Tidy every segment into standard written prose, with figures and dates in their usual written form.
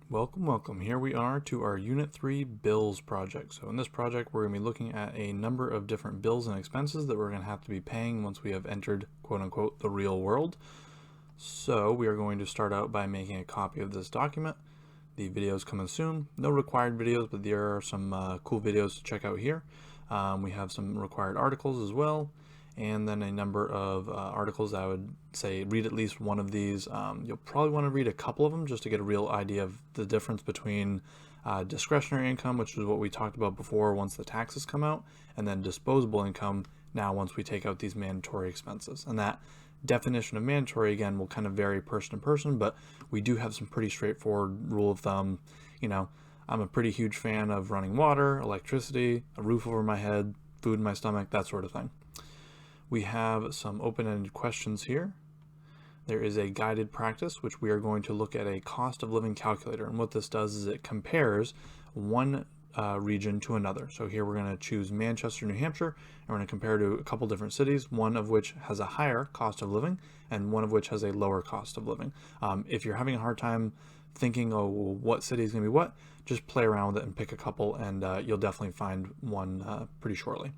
Welcome. Here we are to our Unit 3 bills project. So in this project, we're going to be looking at a number of different bills and expenses that we're going to have to be paying once we have entered, quote unquote, the real world. So we are going to start out by making a copy of this document. The videos coming soon. No required videos, but there are some cool videos to check out here. We have some required articles as well, and then a number of articles. I would say read at least one of these. You'll probably want to read a couple of them just to get a real idea of the difference between discretionary income, which is what we talked about before once the taxes come out, and then disposable income now once we take out these mandatory expenses. And that definition of mandatory, again, will kind of vary person to person, but we do have some pretty straightforward rule of thumb. I'm a pretty huge fan of running water, electricity, a roof over my head, food in my stomach, that sort of thing. We have some open-ended questions here. There is a guided practice, which we are going to look at a cost of living calculator. And what this does is it compares one region to another. So here we're going to choose Manchester, New Hampshire, and we're going to compare to a couple different cities, one of which has a higher cost of living and one of which has a lower cost of living. If you're having a hard time thinking, oh, well, what city is going to be what, just play around with it and pick a couple, and you'll definitely find one pretty shortly.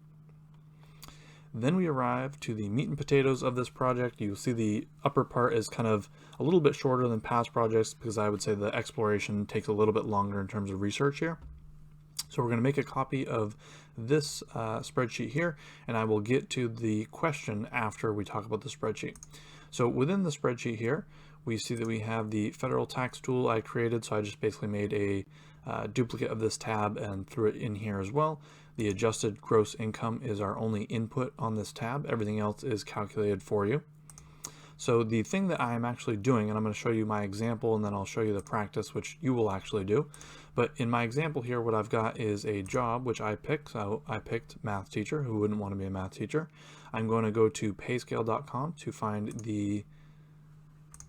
Then we arrive to the meat and potatoes of this project. You'll see the upper part is kind of a little bit shorter than past projects because I would say the exploration takes a little bit longer in terms of research here. So we're going to make a copy of this spreadsheet here, and I will get to the question after we talk about the spreadsheet. So within the spreadsheet here, we see that we have the federal tax tool I created. So I just basically made a duplicate of this tab and threw it in here as well. The adjusted gross income is our only input on this tab. Everything else is calculated for you. So the thing that I am actually doing, and I'm going to show you my example and then I'll show you the practice, which you will actually do. But in my example here, what I've got is a job, which I picked. So I picked math teacher. Who wouldn't want to be a math teacher? I'm going to go to payscale.com to find the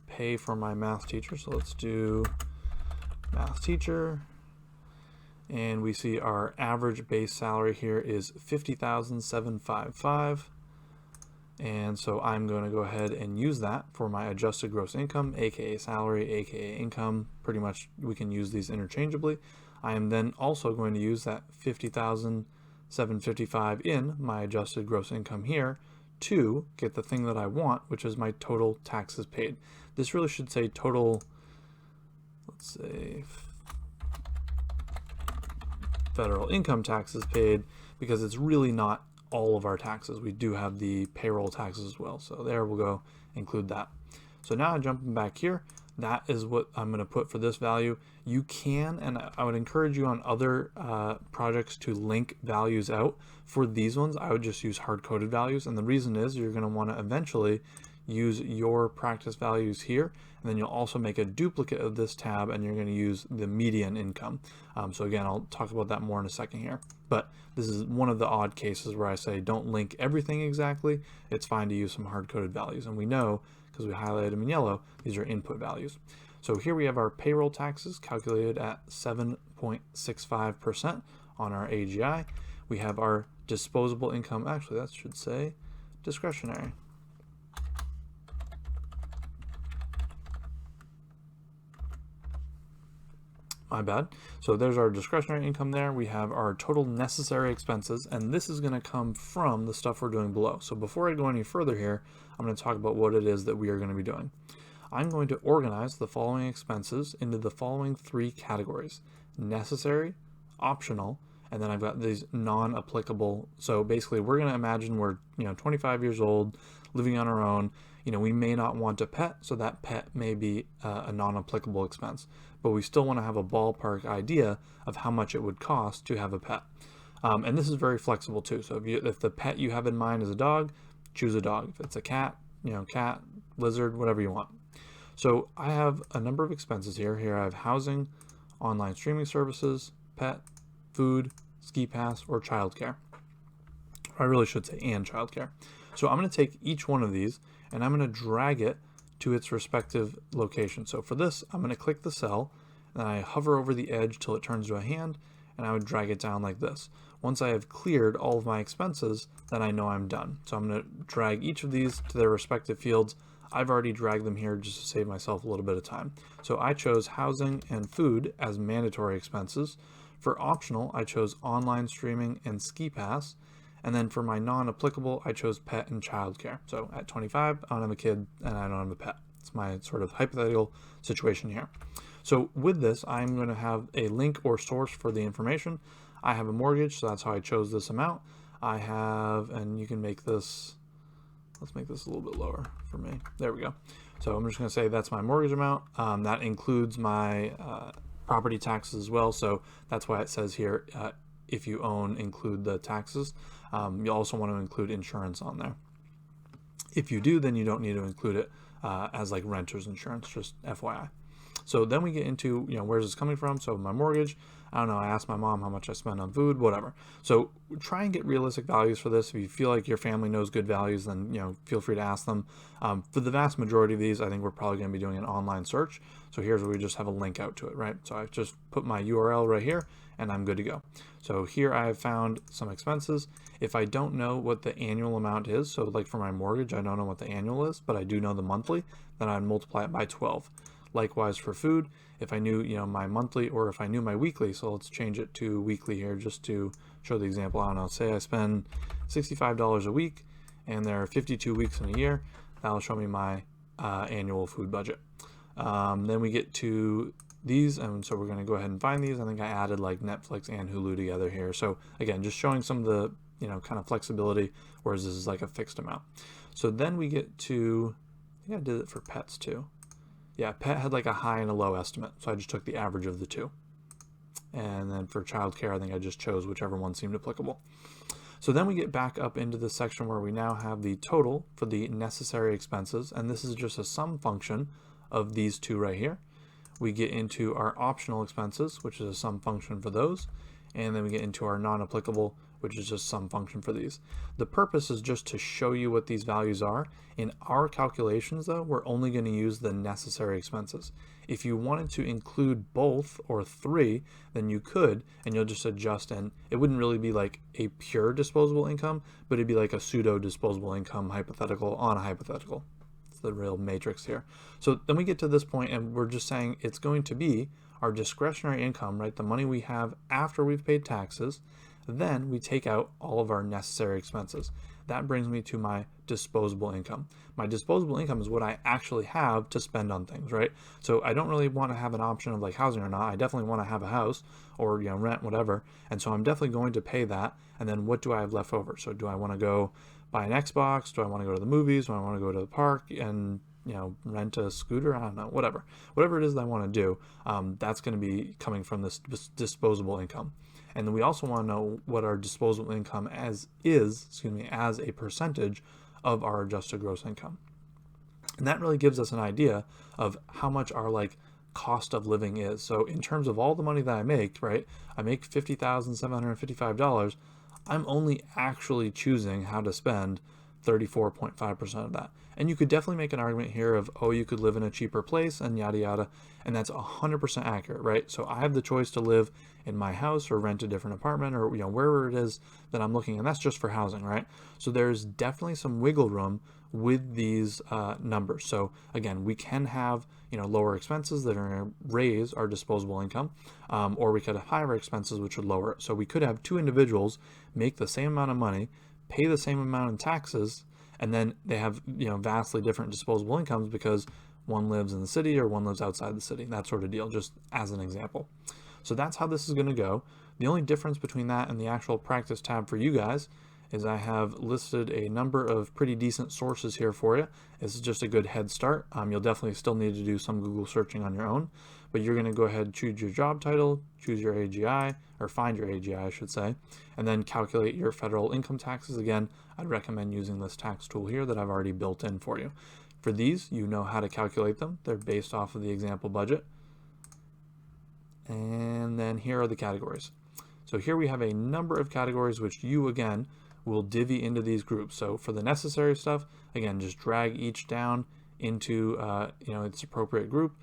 pay for my math teacher. So let's do math teacher. And we see our average base salary here is $50,755. And so I'm going to go ahead and use that for my adjusted gross income, aka salary, aka income. Pretty much we can use these interchangeably. I am then also going to use that $50,755 in my adjusted gross income here to get the thing that I want, which is my total taxes paid. This really should say total, let's say, federal income taxes paid, because it's really not all of our taxes. We do have the payroll taxes as well. So there we'll go include that. So now jumping back here, that is what I'm going to put for this value. You can, and I would encourage you on other projects to link values out. For these ones, I would just use hard-coded values. And the reason is you're going to want to eventually use your practice values here, and then you'll also make a duplicate of this tab and you're going to use the median income. So again, I'll talk about that more in a second here, but this is one of the odd cases where I say don't link everything exactly. It's fine to use some hard-coded values, and we know because we highlighted them in yellow, these are input values. So here we have our payroll taxes calculated at 7.65% on our AGI. We have our disposable income, actually that should say discretionary. My bad. So there's our discretionary income there. We have our total necessary expenses, and this is going to come from the stuff we're doing below. So before I go any further here, I'm going to talk about what it is that we are going to be doing. I'm going to organize the following expenses into the following three categories: necessary, optional, and then I've got these non-applicable. So basically we're going to imagine we're 25 years old, living on our own. We may not want a pet, so that pet may be a non-applicable expense, but we still want to have a ballpark idea of how much it would cost to have a pet. And this is very flexible too. So if the pet you have in mind is a dog, choose a dog. If it's a cat, cat, lizard, whatever you want. So I have a number of expenses here. Here I have housing, online streaming services, pet, food, ski pass, or childcare. I really should say and childcare. So I'm going to take each one of these and I'm going to drag it to its respective location. So for this, I'm going to click the cell and I hover over the edge till it turns to a hand, and I would drag it down like this. Once I have cleared all of my expenses, then I know I'm done. So I'm going to drag each of these to their respective fields. I've already dragged them here just to save myself a little bit of time. So I chose housing and food as mandatory expenses. For optional, I chose online streaming and ski pass. And then for my non-applicable, I chose pet and childcare. So at 25, I don't have a kid and I don't have a pet. It's my sort of hypothetical situation here. So with this, I'm going to have a link or source for the information. I have a mortgage, so that's how I chose this amount. I have, and you can make this, let's make this a little bit lower for me. There we go. So I'm just going to say that's my mortgage amount. That includes my property taxes as well. So that's why it says here, if you own, include the taxes. You also want to include insurance on there. If you do, then you don't need to include it as like renter's insurance, just FYI. So then we get into, where's this coming from? So my mortgage, I don't know, I asked my mom how much I spend on food, whatever. So try and get realistic values for this. If you feel like your family knows good values, then, feel free to ask them. For the vast majority of these, I think we're probably going to be doing an online search. So here's where we just have a link out to it, right? So I just put my URL right here and I'm good to go. So here I have found some expenses. If I don't know what the annual amount is, so like for my mortgage, I don't know what the annual is, but I do know the monthly, then I'd multiply it by 12. Likewise for food, if I knew, my monthly, or if I knew my weekly, so let's change it to weekly here just to show the example. I don't know, say I spend $65 a week and there are 52 weeks in a year, that'll show me my annual food budget. Then we get to these, and so we're going to go ahead and find these. I think I added like Netflix and Hulu together here. So again, just showing some of the, kind of flexibility, whereas this is like a fixed amount. So then we get to, I think I did it for pets too. Yeah, pet had like a high and a low estimate, so I just took the average of the two. And then for childcare, I think I just chose whichever one seemed applicable. So then we get back up into the section where we now have the total for the necessary expenses, and this is just a sum function of these two right here. We get into our optional expenses, which is a sum function for those, and then we get into our non-applicable, which is just sum function for these. The purpose is just to show you what these values are. In our calculations though, we're only going to use the necessary expenses. If you wanted to include both or three, then you could, and you'll just adjust, and it wouldn't really be like a pure disposable income, but it'd be like a pseudo disposable income hypothetical on a hypothetical. It's the real matrix here. So then we get to this point and we're just saying it's going to be our discretionary income, right? The money we have after we've paid taxes. Then we take out all of our necessary expenses. That brings me to my disposable income. My disposable income is what I actually have to spend on things, right? So I don't really want to have an option of like housing or not. I definitely want to have a house or rent, whatever. And so I'm definitely going to pay that. And then what do I have left over? So do I want to go buy an Xbox? Do I want to go to the movies? Do I want to go to the park and rent a scooter? I don't know, whatever it is that I want to do, that's going to be coming from this disposable income. And then we also want to know what our disposable income as a percentage of our adjusted gross income. And that really gives us an idea of how much our like cost of living is. So in terms of all the money that I make, right? I make $50,755. I'm only actually choosing how to spend 34.5% of that. And you could definitely make an argument here of, oh, you could live in a cheaper place and yada yada, and that's 100% accurate, right? So I have the choice to live in my house or rent a different apartment or wherever it is that I'm looking, and that's just for housing, right? So there's definitely some wiggle room with these numbers. So again, we can have lower expenses that are going to raise our disposable income, or we could have higher expenses which would lower it. So we could have two individuals make the same amount of money, pay the same amount in taxes, and then they have vastly different disposable incomes because one lives in the city or one lives outside the city, that sort of deal, just as an example. So that's how this is going to go. The only difference between that and the actual practice tab for you guys is I have listed a number of pretty decent sources here for you. This is just a good head start. You'll definitely still need to do some Google searching on your own, but you're going to go ahead and choose your job title, choose your AGI, or find your AGI, I should say, and then calculate your federal income taxes. Again, I'd recommend using this tax tool here that I've already built in for you. For these, you know how to calculate them. They're based off of the example budget. And then here are the categories. So here we have a number of categories which you, again, will divvy into these groups. So for the necessary stuff, again, just drag each down into its appropriate group.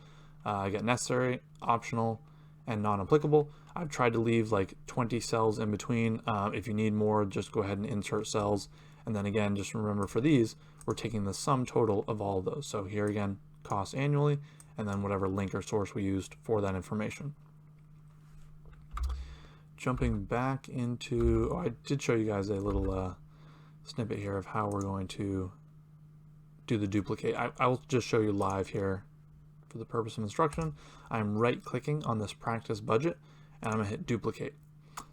I got necessary, optional, and non-applicable. I've tried to leave like 20 cells in between. If you need more, just go ahead and insert cells. And then again, just remember for these, we're taking the sum total of all of those. So here again, cost annually, and then whatever link or source we used for that information. Jumping back into, I did show you guys a little snippet here of how we're going to do the duplicate. I'll just show you live here for the purpose of instruction. I'm right clicking on this practice budget and I'm gonna hit duplicate.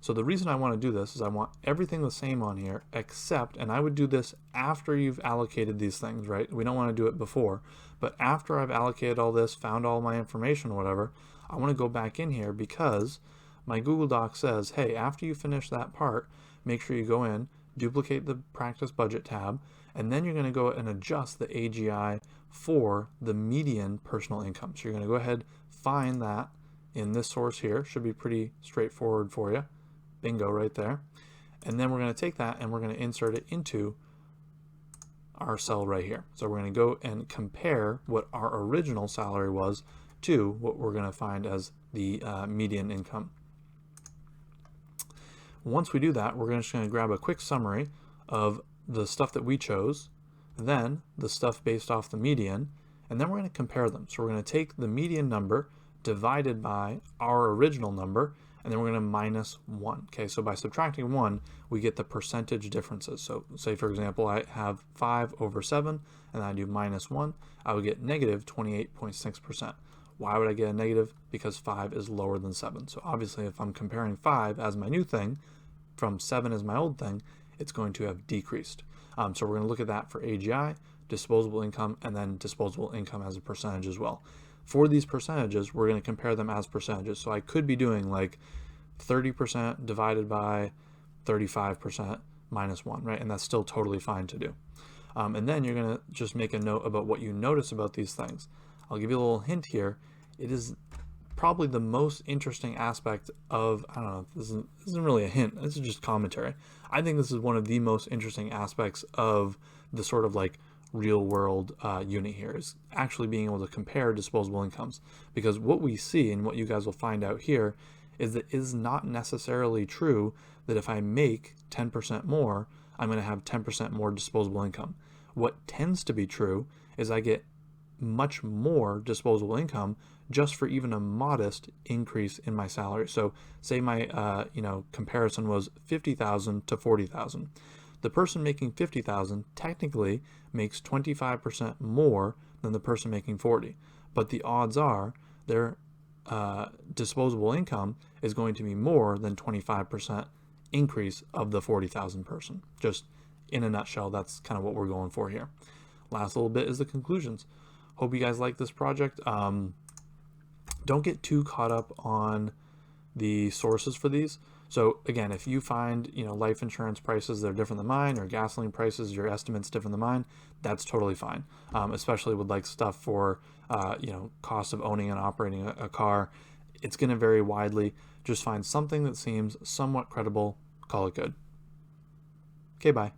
So the reason I want to do this is I want everything the same on here except, and I would do this after you've allocated these things, right? We don't want to do it before, but after I've allocated all this, found all my information or whatever, I want to go back in here because my Google Doc says, hey, after you finish that part, make sure you go in, duplicate the practice budget tab, and then you're going to go and adjust the AGI for the median personal income. So you're going to go ahead, find that in this source here. Should be pretty straightforward for you. Bingo right there. And then we're going to take that and we're going to insert it into our cell right here. So we're going to go and compare what our original salary was to what we're going to find as the median income. Once we do that, we're just going to grab a quick summary of the stuff that we chose, then the stuff based off the median, and then we're going to compare them. So we're going to take the median number divided by our original number, and then we're going to minus 1. Okay, so by subtracting 1, we get the percentage differences. So say, for example, I have 5 over 7, and I do minus 1, I would get negative 28.6%. Why would I get a negative? Because 5 is lower than 7. So obviously, if I'm comparing 5 as my new thing from 7 as my old thing, it's going to have decreased. So we're going to look at that for AGI, disposable income, and then disposable income as a percentage as well. For these percentages, we're going to compare them as percentages. So I could be doing like 30% divided by 35% minus 1, right? And that's still totally fine to do. And then you're going to just make a note about what you notice about these things. I'll give you a little hint here. It is probably the most interesting aspect of, I don't know, this isn't really a hint, this is just commentary. I think this is one of the most interesting aspects of the sort of like real world unit here, is actually being able to compare disposable incomes. Because what we see and what you guys will find out here is that it is not necessarily true that if I make 10% more, I'm going to have 10% more disposable income. What tends to be true is I get much more disposable income just for even a modest increase in my salary. So say my comparison was 50,000 to 40,000. The person making 50,000 technically makes 25% more than the person making 40, but the odds are their disposable income is going to be more than 25% increase of the 40,000 person. Just in a nutshell, that's kind of what we're going for here. Last little bit is the conclusions. Hope you guys like this project. Don't get too caught up on the sources for these. So again, if you find life insurance prices that are different than mine, or gasoline prices, your estimates different than mine, that's totally fine. Especially with like stuff for cost of owning and operating a car, it's going to vary widely. Just find something that seems somewhat credible, call it good. Okay, bye.